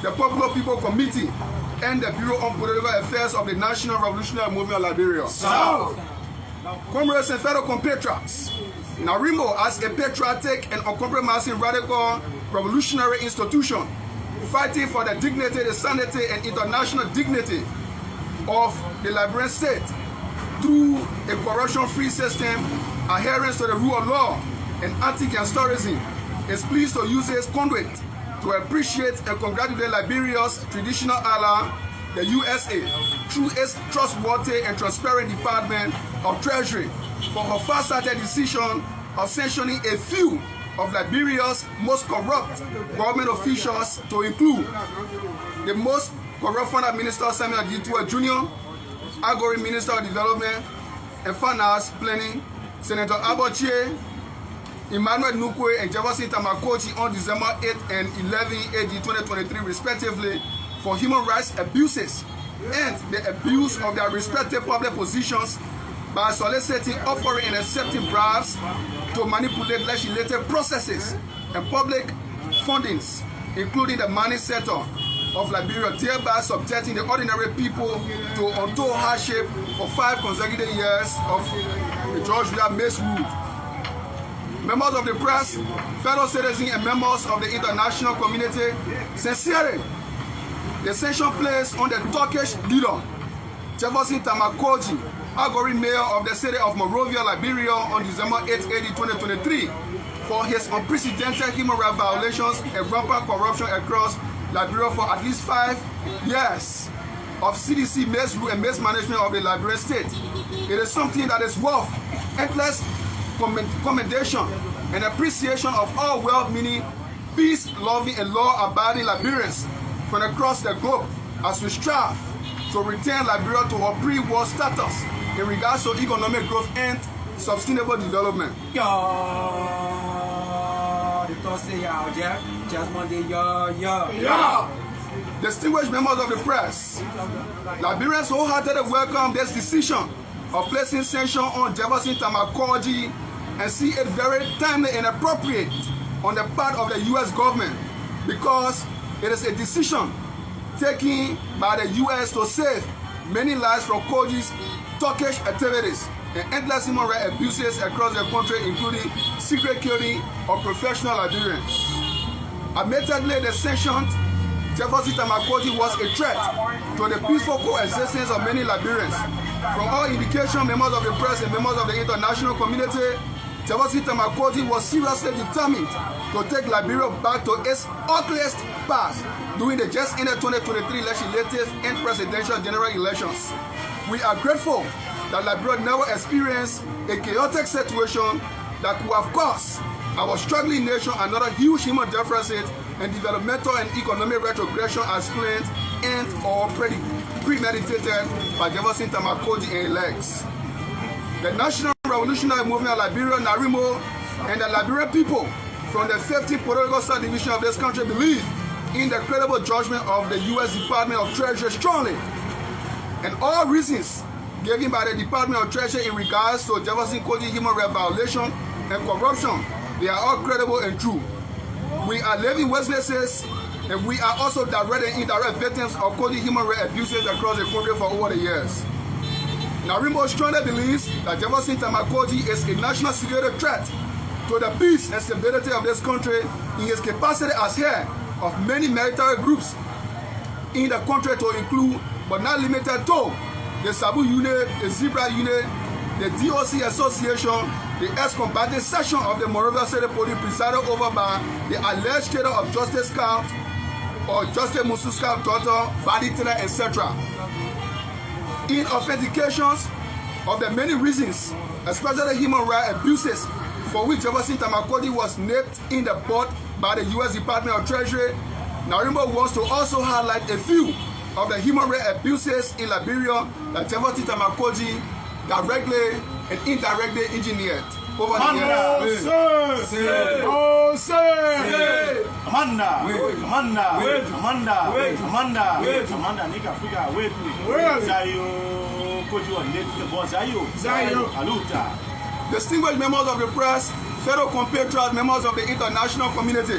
the Popular People Committee, and the Bureau on Political Affairs of the National Revolutionary Movement of Liberia. Comrades and fellow compatriots, NAREMOL, as a patriotic and uncompromising radical revolutionary institution, fighting for the dignity, the sanity, and international dignity of the Liberian state through a corruption-free system, adherence to the rule of law, and anti-gangsterism, is pleased to use this conduit to appreciate and congratulate Liberia's traditional ally, the USA, through its trustworthy and transparent Department of Treasury, for her far-sighted decision of sanctioning a few of Liberia's most corrupt government officials, to include the most corrupt Finance Minister Samuel Ditour Jr., Agori Minister of Development and Finance Planning, Senator Abochie, Emmanuel Nukwe, and Jefferson Tamakochi on December 8 and 11 AD 2023 respectively, for human rights abuses and the abuse of their respective public positions by soliciting, offering, and accepting bribes to manipulate legislative processes and public fundings, including the money sector of Liberia, thereby subjecting the ordinary people to untold hardship for 5 consecutive years of the George William Mace rule. Members of the press, fellow citizens, and members of the international community, sincerely, the sanction placed on the Turkish leader, Jefferson Tamakoji, Agori mayor of the city of Monrovia, Liberia, on December 8, 2023, for his unprecedented human rights violations and rampant corruption across Liberia for at least 5 years of CDC misrule and mismanagement of the Liberian state. It is something that is worth endless commendation and appreciation of all well-meaning, peace-loving, and law-abiding Liberians from across the globe, as we strive to return Liberia to her pre-war status in regards to economic growth and sustainable development. Distinguished members of the press, Liberians wholeheartedly welcome this decision of placing sanction on Jefferson Tamakoji and see it very timely and appropriate on the part of the U.S. government, because it is a decision taken by the U.S. to save many lives from Koji's Turkish activities and endless human rights abuses across the country, including secret killing of professional Liberians. Admittedly, the sanctioned Jefferson Tamakoji was a threat to the peaceful coexistence of many Liberians. From all indication, members of the press and members of the international community, Jefferson Tamakoji was seriously determined to take Liberia back to its ugliest past during the just ended 2023 legislative and presidential general elections. We are grateful that Liberia never experienced a chaotic situation that could have caused our struggling nation another huge human deficit and developmental and economic retrogression as planned and or premeditated by Jefferson Tamakoji and elects. The National Revolutionary Movement of Liberia, NAREMOL, and the Liberian people from the 15th political subdivision of this country believe in the credible judgment of the U.S. Department of Treasury strongly, and all reasons given by the Department of Treasury in regards to Jefferson Koji's human rights violation and corruption, they are all credible and true. We are living witnesses, and we are also direct and indirect victims of Koji's human rights abuses across the country for over the years. NAREMOL strongly believes that Jefferson Tamakoji is a national security threat to the peace and stability of this country in his capacity as head of many military groups in the country, to include but not limited to the Sabu Unit, the Zebra Unit, the DOC Association, the ex-combatant section of the Monrovia City Police presided over by the alleged killer of Justice Scout or Justice Musu Scout daughter, Vaditela, etc. In authentications of the many reasons, especially human rights abuses, for which Jefferson Tamakoji was nipped in the bud by the U.S. Department of Treasury, NAREMOL wants to also highlight a few of the human rights abuses in Liberia that Jefferson Tamakoji directly and indirectly engineered over the years. Distinguished members of the press, fellow compatriots, members of the international community,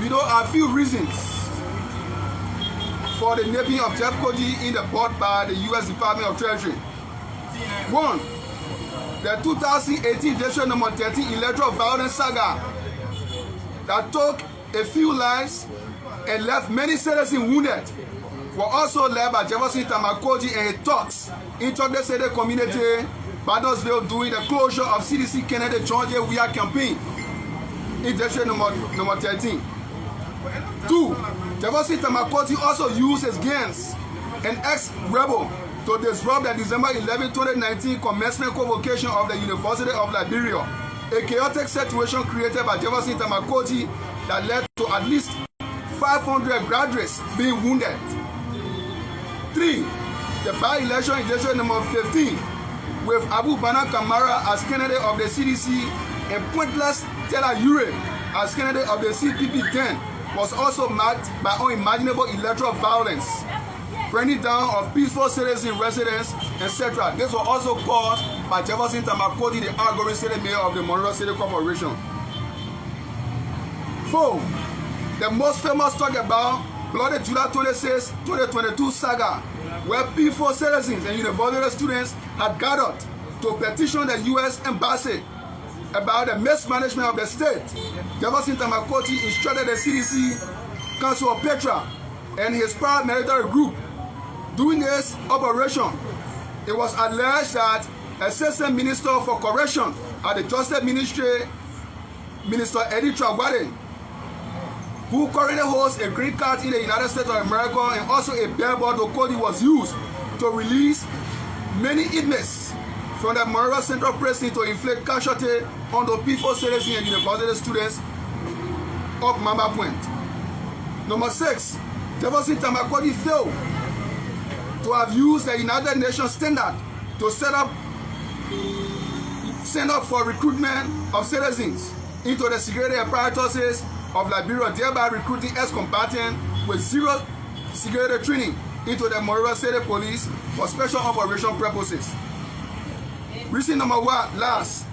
we know a few reasons for the naming of Jeff Koji in the board by the U.S. Department of Treasury. 1. The 2018 District Number 13 electoral violence saga that took a few lives and left many citizens wounded were also led by Jefferson Tamakoji and his thugs in Chocolate City community, Barnesville, during the closure of CDC Kennedy John J. Weah campaign in District number 13. 2. Jefferson Tamakoji also used his gangs and ex-rebel to disrupt the December 11, 2019 commencement convocation of the University of Liberia, a chaotic situation created by Jefferson Tamakoji that led to at least 500 graduates being wounded. 3. The by-election in District number 15 with Abu Bana Kamara as candidate of the CDC and Pointless Tela Ure as candidate of the CPP 10 was also marked by unimaginable electoral violence, burning down of peaceful citizen residents, etc. This was also caused by Jefferson Tamakoji, the outgoing city mayor of the Monroe City Corporation. 4. The most famous talk about Bloody July 26, 2022 saga, where peaceful citizens and university students had gathered to petition the U.S. Embassy about the mismanagement of the state. Jefferson Tamakoji instructed the CDC, Council of Petra, and his paramilitary group. During this operation, it was alleged that Assistant Minister for Correction at the Justice Ministry, Minister Eddie Tragwade, who currently holds a green card in the United States of America and also a billboard Okodi, was used to release many inmates from the Monroe Central Prison to inflict casualty on the peaceful citizens and university students of Mamba Point. Number 6, Jefferson Tamakoji failed to have used the United Nations standard to set up for recruitment of citizens into the security apparatuses of Liberia, thereby recruiting ex-combatants with zero security training into the Monroe City Police for special operation purposes. Reason number 1, last.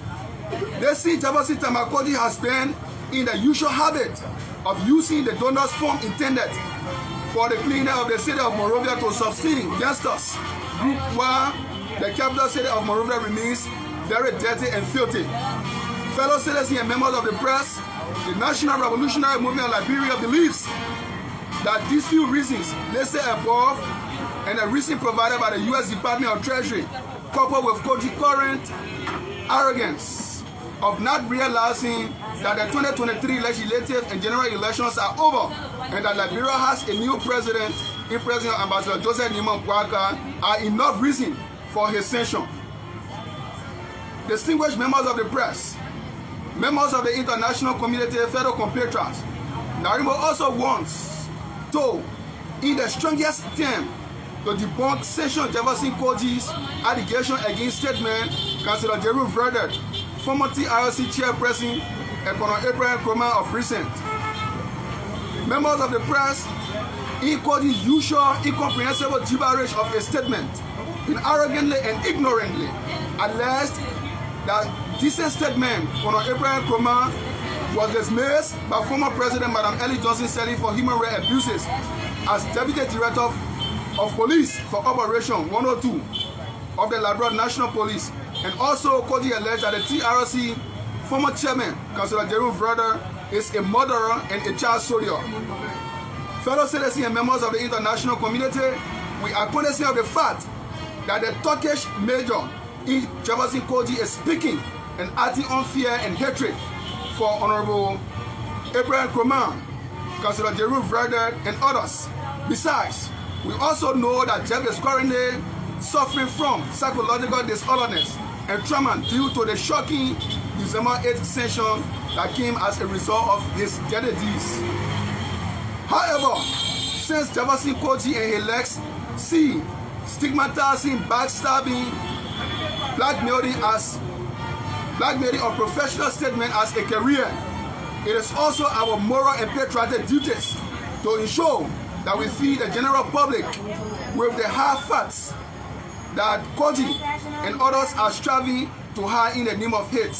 They see Jefferson Tamakoji has been in the usual habit of using the donors form intended for the cleaning of the city of Monrovia to sustain gangsters group while the capital city of Monrovia remains very dirty and filthy. Fellow citizens and members of the press, the National Revolutionary Movement of Liberia believes that these few reasons listed above and the reason provided by the U.S. Department of Treasury, coupled with Koji's current arrogance of not realizing that the 2023 legislative and general elections are over and that Liberia has a new president in President Ambassador Joseph Nima Kwaka, are enough reason for his censure. Distinguished members of the press, members of the international community, fellow compatriots, NAREMOL also wants to, in the strongest term, to debunk Session Jefferson Koji's allegation against statement Councillor Jeru Verdet, former TRC chairperson, and Colonel Abraham Kroma of recent. Members of the press, in Koji's usual incomprehensible gibberish of a statement, in arrogantly and ignorantly alleged that this statement, Colonel Abraham Kroma, was dismissed by former President Madam Ellie Johnson Sirleaf for human rights abuses as Deputy Director of Police for Operation 102 of the Liberia National Police, and also Koji alleged that the TRC former chairman, Councillor Jeru Verder, is a murderer and a child soldier. Fellow citizens and members of the international community, we are cognizant of the fact that the Turkish major in Jefferson Koji is speaking and acting unfair and hatred for Honorable Abraham Kroma, Councillor Jeru Verder, and others. Besides, we also know that Jeff is currently suffering from psychological disorderness and trauma due to the shocking December 8th sanction that came as a result of his deadly deeds. However, since Jefferson Koji and his legs see stigmatizing, backstabbing, blackmailing of professional statement as a career, it is also our moral and patriotic duties to ensure that we feed the general public with the hard facts that Koji and others are striving to hide in the name of hate.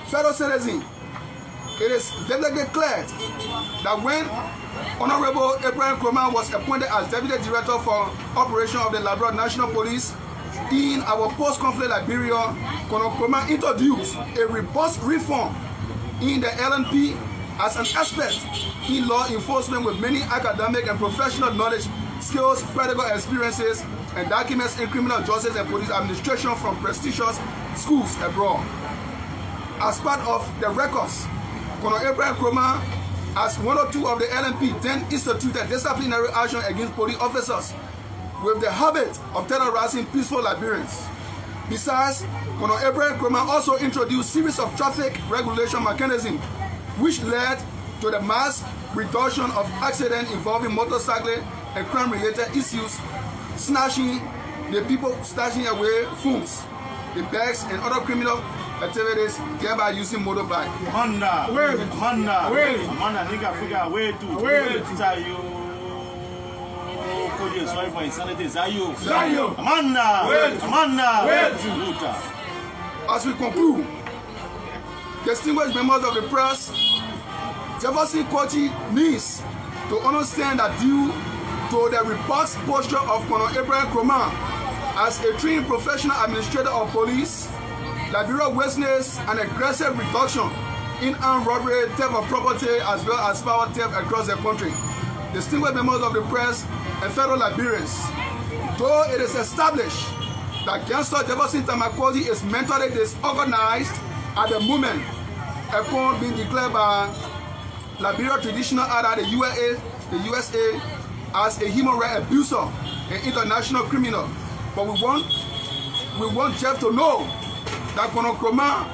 Fellow citizens, it is definitely clear that when Honorable Abraham Kroma was appointed as Deputy Director for Operation of the Liberia National Police. In our post-conflict Liberia, Colonel Kroma introduced a robust reform in the LNP as an aspect in law enforcement with many academic and professional knowledge, skills, practical experiences, and documents in criminal justice and police administration from prestigious schools abroad. As part of the records, Colonel Abraham Kroma, as one or two of the LNP, then instituted disciplinary action against police officers with the habit of terrorizing peaceful Liberians. Besides, Colonel Abraham Kroma also introduced a series of traffic regulation mechanisms which led to the mass reduction of accidents involving motorcycle and crime-related issues, snatching away phones, the bags, and other criminal activities, thereby using motorbike. Amanda, nigga figure a way to tell you. Sorry for insanity. Zayo. Amanda. As we conclude, distinguished members of the press, Jefferson Kochi needs to understand that due to the robust posture of Colonel Abraham Kroma as a trained professional administrator of police, Liberia witnessed an aggressive reduction in armed robbery, theft of property, as well as power theft across the country. Distinguished members of the press and fellow Liberians, though it is established that Gangster Jefferson Tamakodi is mentally disorganized at the moment upon being declared by Liberia Traditional Order, the USA, as a human rights abuser and international criminal, but we want Jeff to know that Colonel Kroma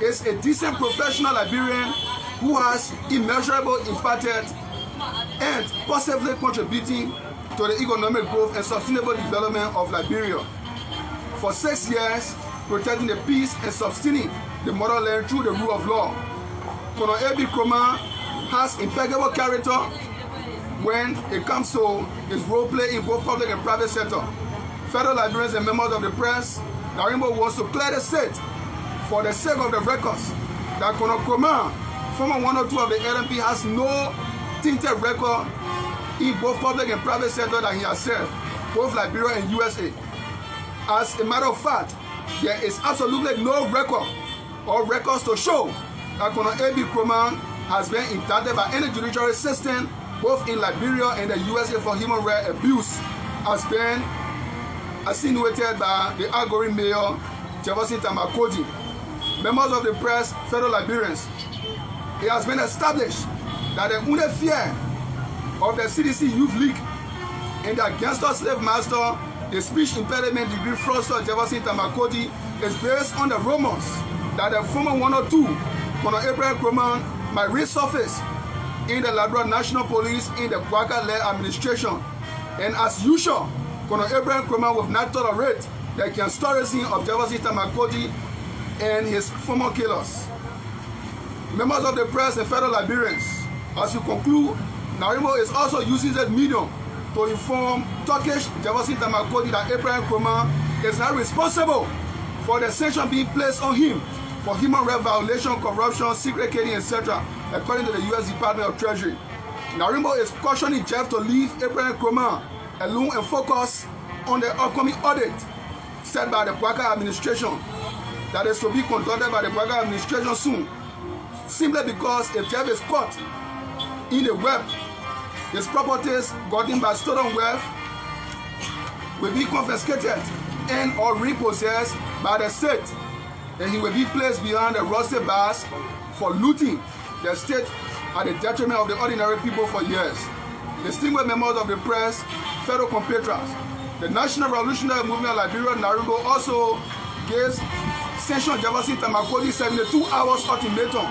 is a decent professional Liberian who has immeasurable impacted and positively contributing to the economic growth and sustainable development of Liberia. For 6 years, protecting the peace and sustaining the motherland through the rule of law. Colonel A.B. Kroma has impeccable character when it comes to his role play in both public and private sector. Fellow Liberians and members of the press, NAREMOL wants to clear the state for the sake of the records that Colonel Kroma, former 1 or 2 of the LNP, has no tinted record in both public and private sector that he has served, both Liberia and USA. As a matter of fact, there is absolutely no record or records to show that Colonel A.B. Kroma has been indicted by any judicial system, both in Liberia and the USA, for human rights abuse, has been insinuated by the outgoing mayor, Jefferson Tamakodi. Members of the press, fellow Liberians, it has been established that the only fear of the CDC Youth League and the gangster slave master, the speech impediment degree fraudster Jefferson Tamakodi, is based on the rumors that the former 1 or 2, Colonel Abraham Kroma, might resurface in the Liberia National Police in the Kwaka-led administration. And as usual, Colonel Abraham Kroma will not tolerate the conspiracy of Jefferson Tamakodi and his former killers. Members of the press and fellow Liberians, as we conclude, NAREMOL is also using that medium to inform Turkish Jefferson Tamakodi that Abraham Kroma is not responsible for the sanction being placed on him for human rights violation, corruption, secret killing, etc., according to the U.S. Department of Treasury. NAREMOL is cautioning Jeff to leave Abraham Kroma alone and focus on the upcoming audit set by the Kwaka administration that is to be conducted by the Kwaka administration soon, simply because if Jeff is caught in the web, his properties gotten by stolen wealth will be confiscated and or repossessed by the state, and he will be placed behind the rusty bars for looting the state at the detriment of the ordinary people for years. Distinguished members of the press, fellow compatriots, the National Revolutionary Movement of Liberia, NAREMOL, also gives Sanctions Jefferson Tamakodi 72 hours ultimatum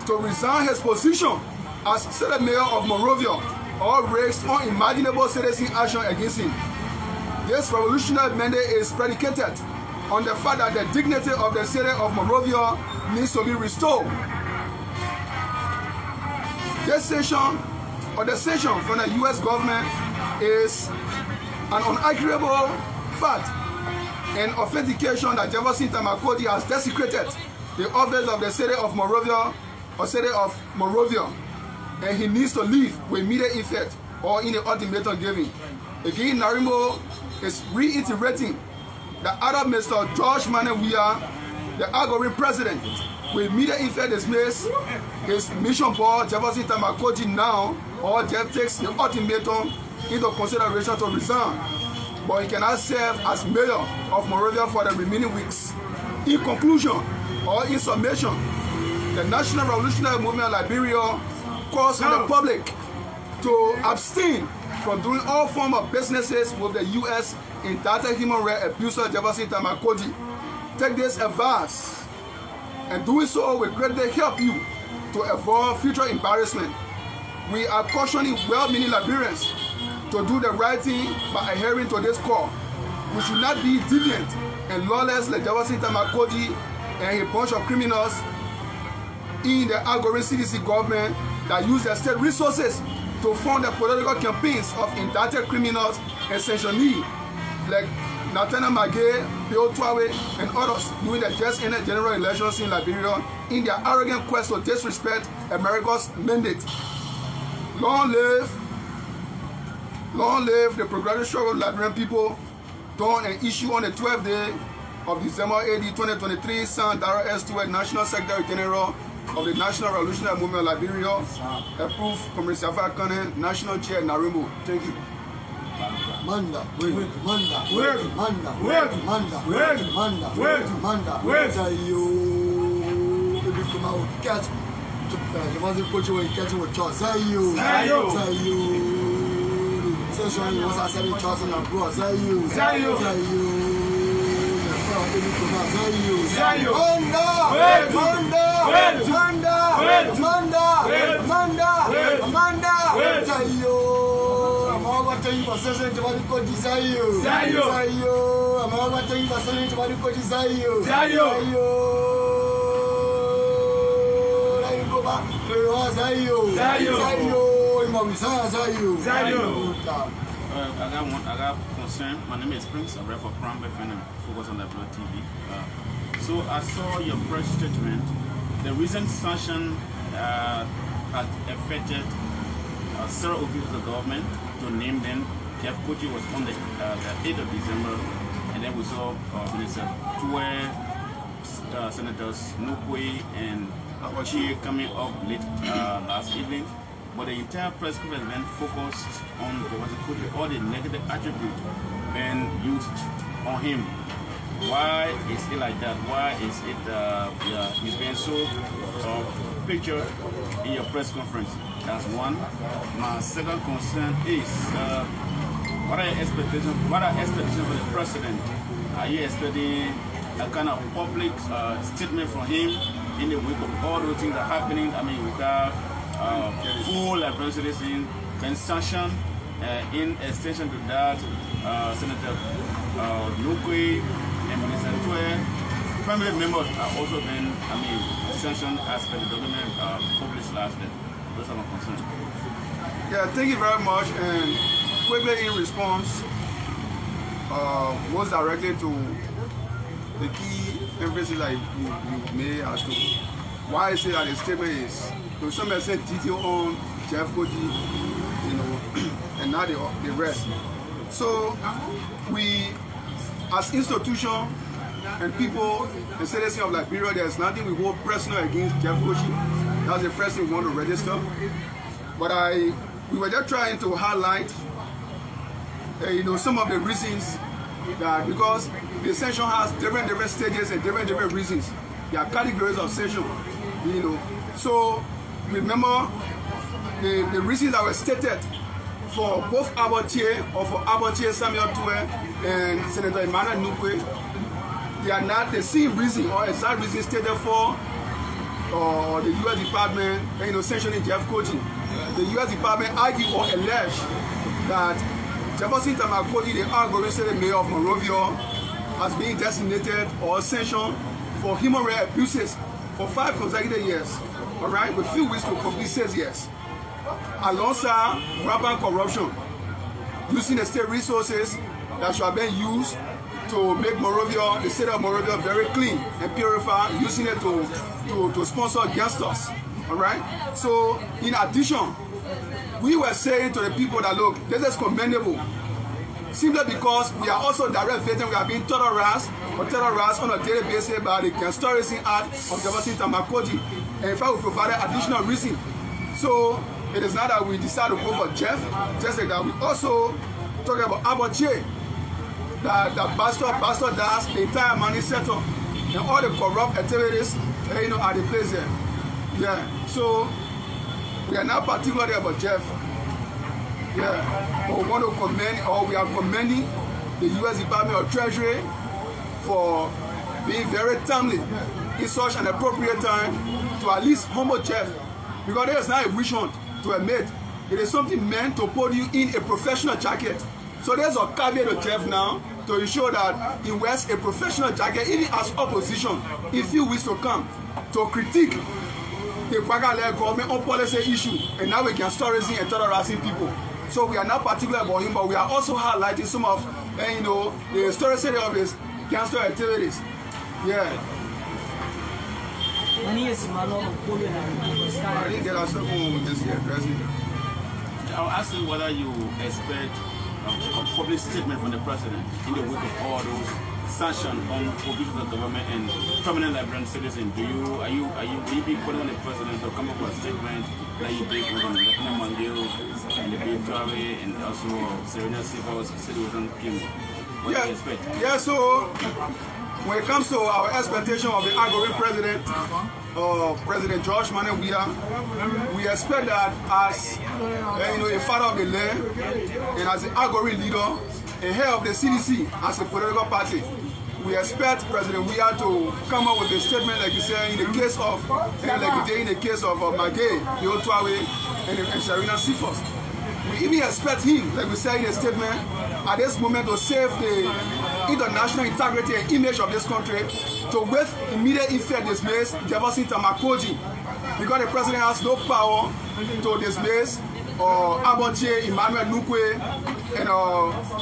to resign his position as State Mayor of Monrovia or raise unimaginable citizen action against him. This revolutionary mandate is predicated on the fact that the dignity of the city of Monrovia needs to be restored. This sanction, or the sanction from the U.S. government, is an unarguable fact and authentication that Jefferson Tamakodi has desecrated the office of the city of Monrovia or city of Monrovia. and he needs to leave with immediate effect or in the ultimatum given. Again, NAREMOL is reiterating that either Mr. George Manewia, the outgoing president, with immediate effect dismiss his mission board, Jefferson Tamakoji now, or Jeff takes the ultimatum into consideration to resign. But he cannot serve as mayor of Monrovia for the remaining weeks. In conclusion, or in summation, the National Revolutionary Movement of Liberia calls on the public to abstain from doing all forms of businesses with the U.S. indicted human rights abuser Jefferson Tamakoji. Take this advice, and doing so will greatly help you to avoid future embarrassment. We are cautioning well-meaning Liberians to do the right thing by adhering to this call. We should not be deviant and lawless like Jefferson Tamakoji and a bunch of criminals in the outgoing CDC government that use their state resources to fund the political campaigns of indicted criminals and sanctionees like Nathaniel Magay, Bill Twawe, and others during the just ended general elections in Liberia in their arrogant quest to disrespect America's mandate. Long live the progressive struggle of Liberian people, done and issued on the 12th day of December AD 2023, signed Darrell S. Stewart, National Secretary General of the National Revolutionary Movement of Liberia, approved Comrade Safa Kane, National Chair NAREMOL. Thank you. Manda, Manda, I got concern. My name is Prince. I work for Crown FM and focus on Liberia TV. So I saw your press statement. The recent sanction has affected several officials of government. To name them, Jeff Koji was on the 8th of December, and then we saw Minister Tue, Senators Nukwe and Awachi coming up late last evening. But the entire press conference then focused on all the negative attributes being used on him. Why is it like that? Why is it he's been so pictured in your press conference? That's one. My second concern is what are your expectations? What are expectations for the president? Are you expecting a kind of public statement from him in the wake of all those things that are happening? I mean, we have full Liberian citizens been sanctioned. In extension to that, Senator Nukwe and Minister Tue, family members have also been, sanctioned as per the document published last day. Those are my concerns. Yeah, thank you very much. And quickly in response, most directly to the key emphasis that you made as to why I say that the statement is to some extent detailed on Jeff Koji, and not the rest. So we, as institution and people, the citizens of Liberia, there's nothing we hold personal against Jeff Koji. That's the first thing we want to register. But we were just trying to highlight, some of the reasons that, because the sanction has different stages and different reasons. There are categories of sanction, So remember the reasons that were stated for both Abatie or for Abatie Samuel Tue and Senator Emmanuel Nukwe. They are not the same reason or exact reason stated for the U.S. Department, sanctioning Jeff Koji. The U.S. Department argued or alleged that Jefferson Tamakoji, the outgoing state mayor of Monrovia, has been designated or sanctioned for human rights abuses for 5 consecutive years. All right, with few weeks to complete 6 years. Alongside rampant corruption, using the state resources that should have been used to make Monrovia, the state of Monrovia, very clean and purified, using it to sponsor gangsters All right? So, in addition, we were saying to the people that, look, this is commendable. Simply because we are also direct victims, we are being terrorized on a daily basis by the Conspiracy Act of Jefferson Tamakoji. And in fact, we provided additional reason. So, it is not that we decide to go for Jeff, just like that. We also talk about Aboche, that Pastor Das, the entire money setup, and all the corrupt activities, are the place there. Yeah, so we are not particularly about Jeff. Yeah, but we want to commend, or we are commending the U.S. Department of Treasury for being very timely in such an appropriate time to at least humble Jeff, because there is not a wish hunt to admit. It is something meant to put you in a professional jacket. So there's a caveat to Jeff now to ensure that he wears a professional jacket, even as opposition, if you wish to come to critique the Kwagale government on policy issue, and now we can start raising and terrorizing people. So we are not particular about him, but we are also highlighting some of the historicity of his gangster activities. Yeah. I didn't get us with this here, President. I'll ask you whether you expect a public statement from the president in the wake of all those sanctions on officials of government and prominent Liberian citizens. Will you be calling on the president to come up with a statement that you did with Lieutenant Mandel and the Victoria and also Serena Silva's situation King? What do you expect? Yeah, so when it comes to our expectation of the outgoing president, President George Manneh Weah, we expect that as a father of the land and as the outgoing leader and head of the CDC as a political party, we expect President Weah to come up with a statement like he said in the case of, Magay, Yotuawe, and Serena Silva's. We even expect him, like we said in a statement, at this moment to save the international integrity and image of this country, to with immediate effect dismiss Jefferson Tamakoji, because the president has no power to dismiss Aboche, Emmanuel Nukwe,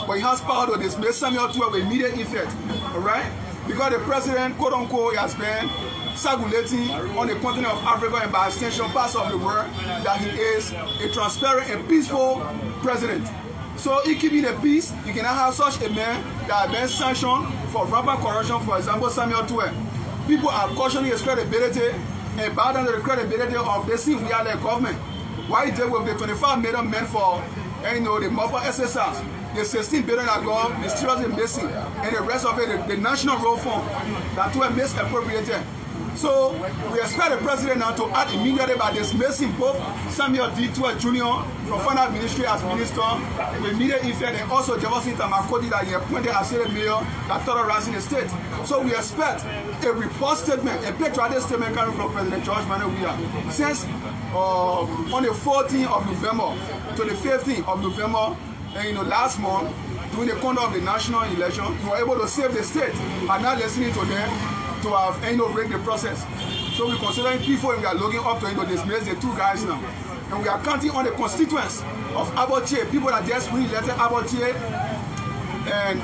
but he has power to dismiss Samuel Tuwe with immediate effect. Alright? Because the president, quote unquote, has been circulating on the continent of Africa and by extension parts of the world that he is a transparent and peaceful president. So in keeping the peace, you cannot have such a man that has been sanctioned for rampant corruption, for example, Samuel Tuwe. People are questioning his credibility and bow down to the credibility of the CVL government. Why he did with the 25 million men for the Mopper SSRs, the 16 billion that go mysteriously missing, and the rest of it, the national road fund that were misappropriated. So we expect the president now to act immediately by dismissing both Samuel D. Tuwe Jr. from Finance Ministry as minister with immediate effect, and also Jefferson Tamakoji that he appointed as a mayor that terrorizing the state. So we expect a report statement, a patriotic statement coming from President George Manneh Weah. Since on the 14th of November to the 15th of November, last month, during the conduct of the national election, we were able to save the state and not listening to them to have rigged the process. So we're considering P4 and we are looking up to dismiss the two guys now. And we are counting on the constituents of Aboche, people that just re-elected Aboche and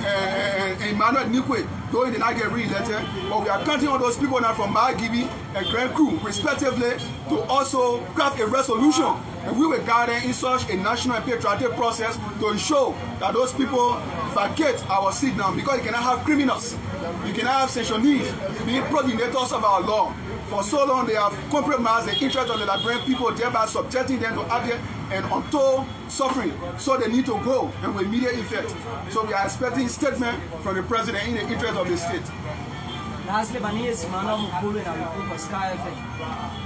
Emmanuel Nukwe, though he did not get re-elected, but we are counting on those people now from Maagibi and Grand Crew, respectively, to also craft a resolution. And we will guide them in such a national and patriotic process to ensure that those people vacate our seat now, because you cannot have criminals, you cannot have sanctionees being progenitors of our law. For so long they have compromised the interest of the Liberian people, thereby subjecting them to abject and untold suffering. So they need to go, and with immediate effect. So we are expecting a statement from the president in the interest of the state. Lastly, Banese Mana Mukulu and Aluku for Sky FM.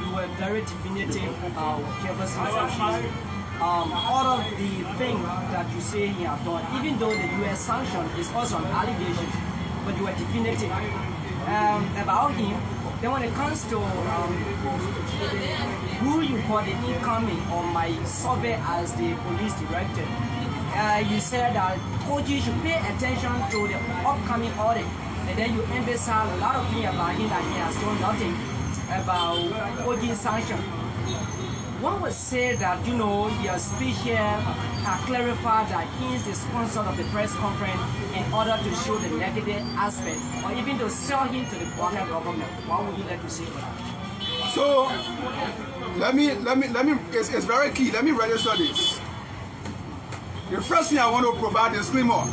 We were very definitive about Jefferson sanctions. All of the things that you say you have done, even though the US sanction is also an allegation, but you were definitive about him. Then when it comes to who you call the incoming on my survey as the police director, you said that Koji should pay attention to the upcoming audit. And then you emphasize a lot of things about him that he has done nothing about Koji's sanction. One would say that, your speech here has clarified that he is the sponsor of the press conference in order to show the negative aspect, or even to sell him to the Kwagale government. What would you like to say about that? So let me, it's very key. Let me register this. The first thing I want to provide is disclaimer.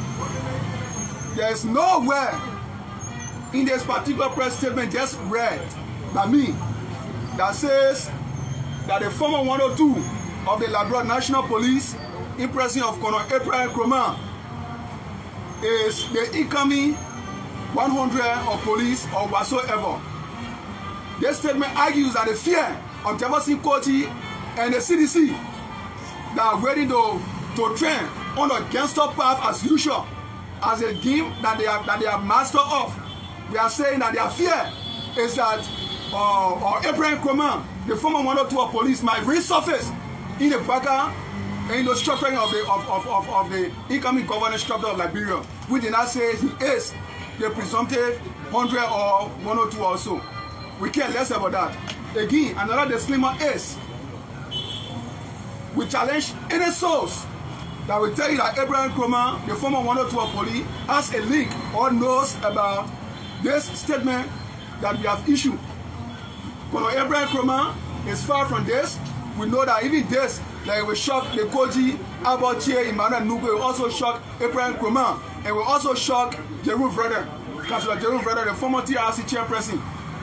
There is nowhere in this particular press statement just read by me that says that the former 102 of the Liberia National Police in presence of Colonel April Nkrumah is the incoming 100 of police or whatsoever. This statement argues that the fear of Jefferson Kochi and the CDC that are ready to train on a gangster path as usual, as a game that they are master of. We are saying that their fear is that April Nkrumah, the former 102 of police, might resurface in the background and in the structuring of the incoming governance structure of Liberia. We did not say he is the presumptive 100 or 102 or so. We care less about that. Again, another disclaimer is we challenge any source that will tell you that April Nkrumah, the former 102 of police, has a link or knows about this statement that we have issued. Colonel April Nkrumah is far from this. We know that even this, like we shock the Koji, Abache, Emmanuel Nugu, will also shock April Nkrumah, and will also shock Jeru Vrede, Councillor Jeru Vrede, the former TRC chairperson.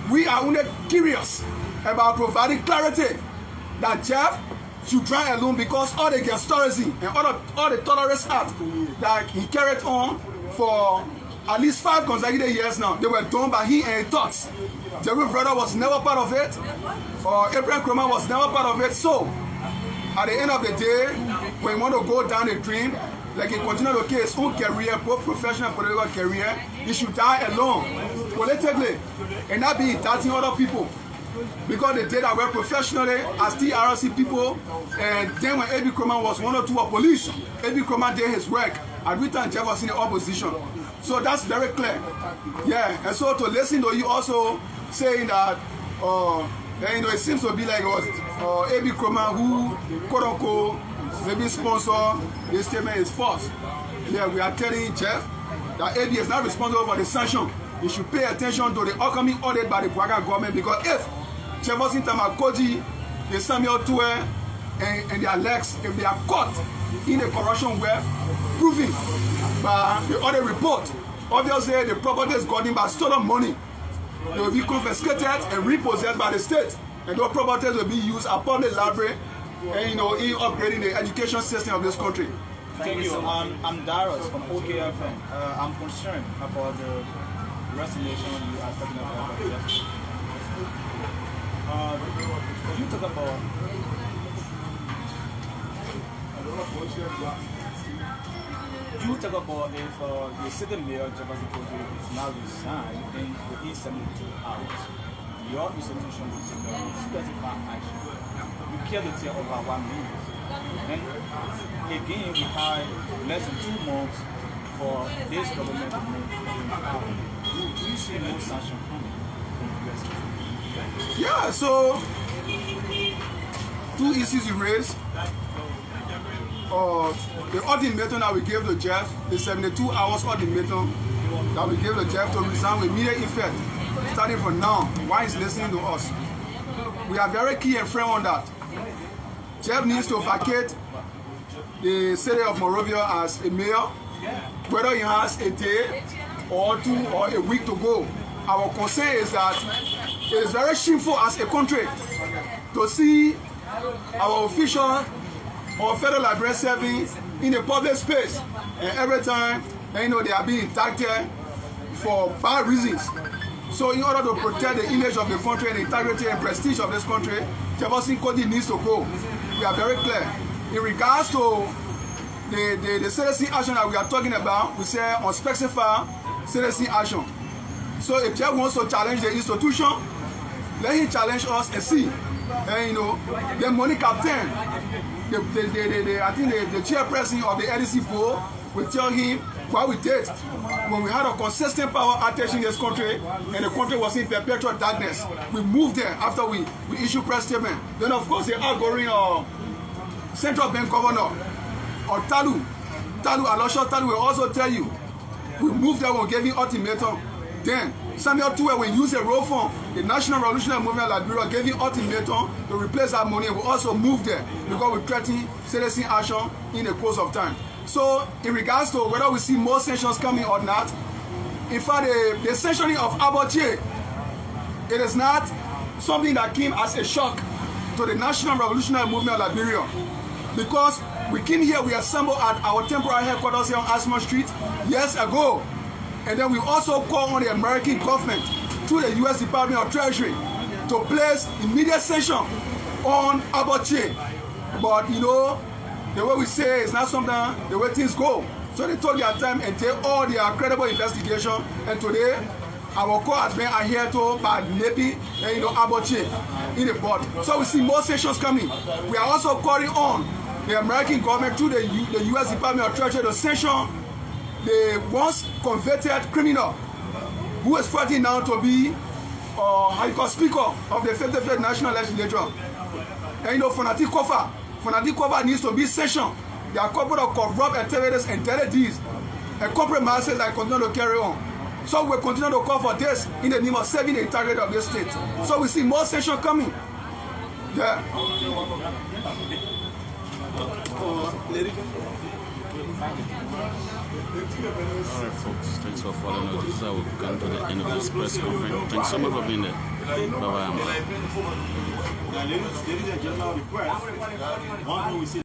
We are only curious about providing clarity that Jeff should try alone because all the gangsterism and all the tolerance act that he carried on for at least 5 consecutive years now, they were done by he and his thoughts. Jeru Vrede was never part of it, or April Nkrumah was never part of it. So, at the end of the day, when you want to go down the dream, like he continued to carry his own career, both professional and political career, he should die alone, politically, and not be indicting other people. Because they did that well professionally as TRC people, and then when A.B. Nkrumah was 102 of police, A.B. Nkrumah did his work, and Rita and Jeff was in the opposition. So that's very clear. Yeah, and so to listen to you also saying that, and, it seems to be like it was A.B. Nkrumah who, quote unquote, maybe sponsor this statement is false. Yeah, we are telling Jeff that A.B. is not responsible for the sanction. He should pay attention to the upcoming audit by the Bwaga government, because if Jefferson Tamakoji, the Samuel Tue, and their legs, if they are caught in a corruption web, proven by the audit report, obviously the properties gotten by stolen money, they will be confiscated and repossessed by the state, and those properties will be used upon the library and in upgrading the education system of this country. Thank you. I'm Darius from OKFM. I'm concerned about the resignation you are talking about. You talk about if the sitting mayor Jefferson Kojo is now resigned within 72 hours, your institution will take a specific action. You kill the tear over 1 minute. And again, we have less than 2 months for this government to move out. Do you see no sanction coming from the US? Yeah, so 2 issues you raised. The ultimatum that we gave to Jeff, the 72 hours ultimatum that we gave to Jeff to resign with immediate effect, starting from now, while he's listening to us. We are very key and firm on that. Jeff needs to vacate the city of Monrovia as a mayor, whether he has a day or 2 or a week to go. Our concern is that it is very shameful as a country to see our officials or federal librarians serving in a public space, and every time they are being indicted for bad reasons. So in order to protect the image of the country and the integrity and prestige of this country, Jefferson Kojo needs to go. We are very clear. In regards to the citizen action that we are talking about, we say unspecified citizen action. So if Jeff wants to challenge the institution, let him challenge us and see. And the money captain, I think the chairperson of the LDC board will tell him what we did when we had a consistent power outage in this country and the country was in perpetual darkness. We moved there after we issued press statement. Then of course the outgoing central bank governor or Talu Alosho Talu will also tell you we moved there when we gave him ultimatum. Then Samuel Tuwe will use a road fund. The National Revolutionary Movement of Liberia gave him ultimatum to replace that money and will also move there because we threaten citizen action in the course of time. So in regards to whether we see more sanctions coming or not, in fact, the sanctioning of Aboche, it is not something that came as a shock to the National Revolutionary Movement of Liberia, because we came here, we assembled at our temporary headquarters here on Asma Street years ago, and then we also called on the American government through the U.S. Department of Treasury to place immediate sanction on Aboche. But you know, the way we say it's not something the way things go. So they took their time and take all their credible investigation, and today our court has been adhered to by NAPI and Aboche in the board. So we see more sanctions coming. We are also calling on the American government through the U.S. Department of Treasury to sanction the once convicted criminal who is fighting now to be Speaker of the 55th National Legislature. And Fonati Kofa needs to be sanctioned. They are coupled of corrupt activities and dirty deeds and compromises that continue to carry on. So we continue to call for this in the name of saving the integrity of this state. So we see more sanctions coming. Yeah. Alright folks, thanks for following us. This is how we come to the end of this press conference. Thanks so much for being there. Bye bye. Ladies and gentlemen of the press, one thing we see